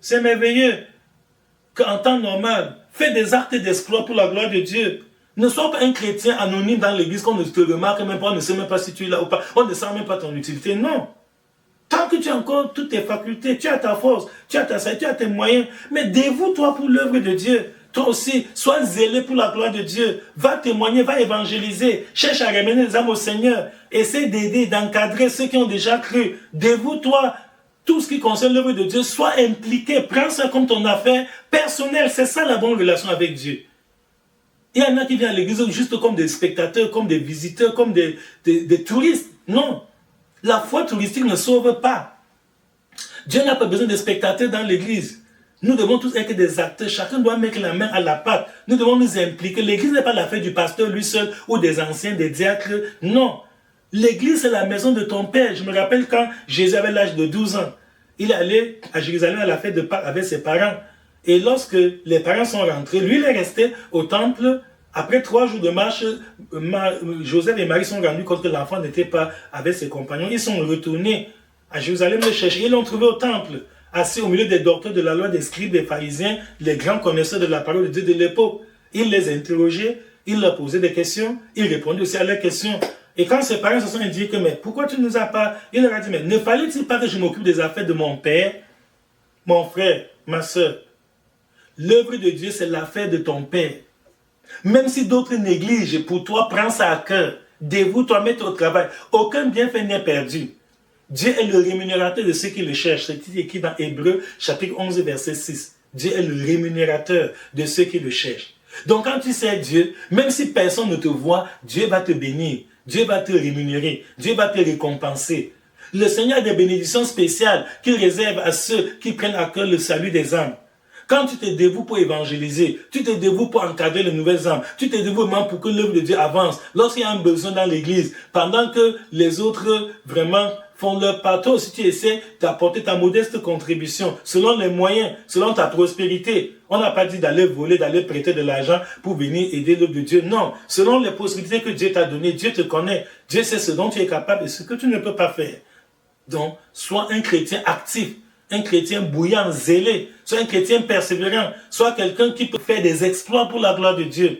C'est merveilleux qu'en temps normal, fais des actes d'exploit pour la gloire de Dieu. Ne sois pas un chrétien anonyme dans l'église qu'on ne te remarque même pas, on ne sait même pas si tu es là ou pas, on ne sent même pas ton utilité. Non. Tant que tu as encore toutes tes facultés, tu as ta force, tu as tes moyens, mais dévoue-toi pour l'œuvre de Dieu. Toi aussi, sois zélé pour la gloire de Dieu. Va témoigner, va évangéliser. Cherche à ramener les âmes au Seigneur. Essaie d'aider, d'encadrer ceux qui ont déjà cru. Dévoue-toi. Tout ce qui concerne l'œuvre de Dieu, sois impliqué. Prends ça comme ton affaire personnelle. C'est ça la bonne relation avec Dieu. Il y en a qui viennent à l'église juste comme des spectateurs, comme des visiteurs, comme des touristes. Non. La foi touristique ne sauve pas. Dieu n'a pas besoin de spectateurs dans l'église. Nous devons tous être des acteurs. Chacun doit mettre la main à la pâte. Nous devons nous impliquer. L'église n'est pas l'affaire du pasteur lui seul ou des anciens, des diacres. Non. L'église, c'est la maison de ton père. Je me rappelle quand Jésus avait l'âge de 12 ans. Il est allé à Jérusalem à la fête de Pâques avec ses parents. Et lorsque les parents sont rentrés, lui, il est resté au temple. Après 3 jours de marche, Joseph et Marie sont rendus compte que l'enfant n'était pas avec ses compagnons. Ils sont retournés à Jérusalem le chercher. Ils l'ont trouvé au temple, assis au milieu des docteurs de la loi, des scribes, des pharisiens, les grands connaisseurs de la parole de Dieu de l'époque. Il les interrogeait, il leur posait des questions, il répondait aussi à leurs questions. Et quand ses parents se sont dit que, mais pourquoi tu ne nous as pas... Il leur a dit, mais ne fallait-il pas que je m'occupe des affaires de mon père, mon frère, ma soeur? L'œuvre de Dieu, c'est l'affaire de ton père. Même si d'autres négligent, pour toi, prends ça à cœur. Dévoue-toi, mets-toi au travail. Aucun bienfait n'est perdu. Dieu est le rémunérateur de ceux qui le cherchent. C'est écrit dans Hébreux, chapitre 11, verset 6. Dieu est le rémunérateur de ceux qui le cherchent. Donc quand tu sais Dieu, même si personne ne te voit, Dieu va te bénir. Dieu va te rémunérer. Dieu va te récompenser. Le Seigneur a des bénédictions spéciales qu'il réserve à ceux qui prennent à cœur le salut des âmes. Quand tu te dévoues pour évangéliser, tu te dévoues pour encadrer les nouvelles âmes, tu te dévoues même pour que l'œuvre de Dieu avance, lorsqu'il y a un besoin dans l'église, pendant que les autres vraiment font leur part, toi aussi tu essaies d'apporter ta modeste contribution, selon les moyens, selon ta prospérité. On n'a pas dit d'aller voler, d'aller prêter de l'argent pour venir aider l'œuvre de Dieu. Non, selon les possibilités que Dieu t'a données, Dieu te connaît. Dieu sait ce dont tu es capable et ce que tu ne peux pas faire. Donc, sois un chrétien actif. Un chrétien bouillant, zélé, soit un chrétien persévérant, soit quelqu'un qui peut faire des exploits pour la gloire de Dieu.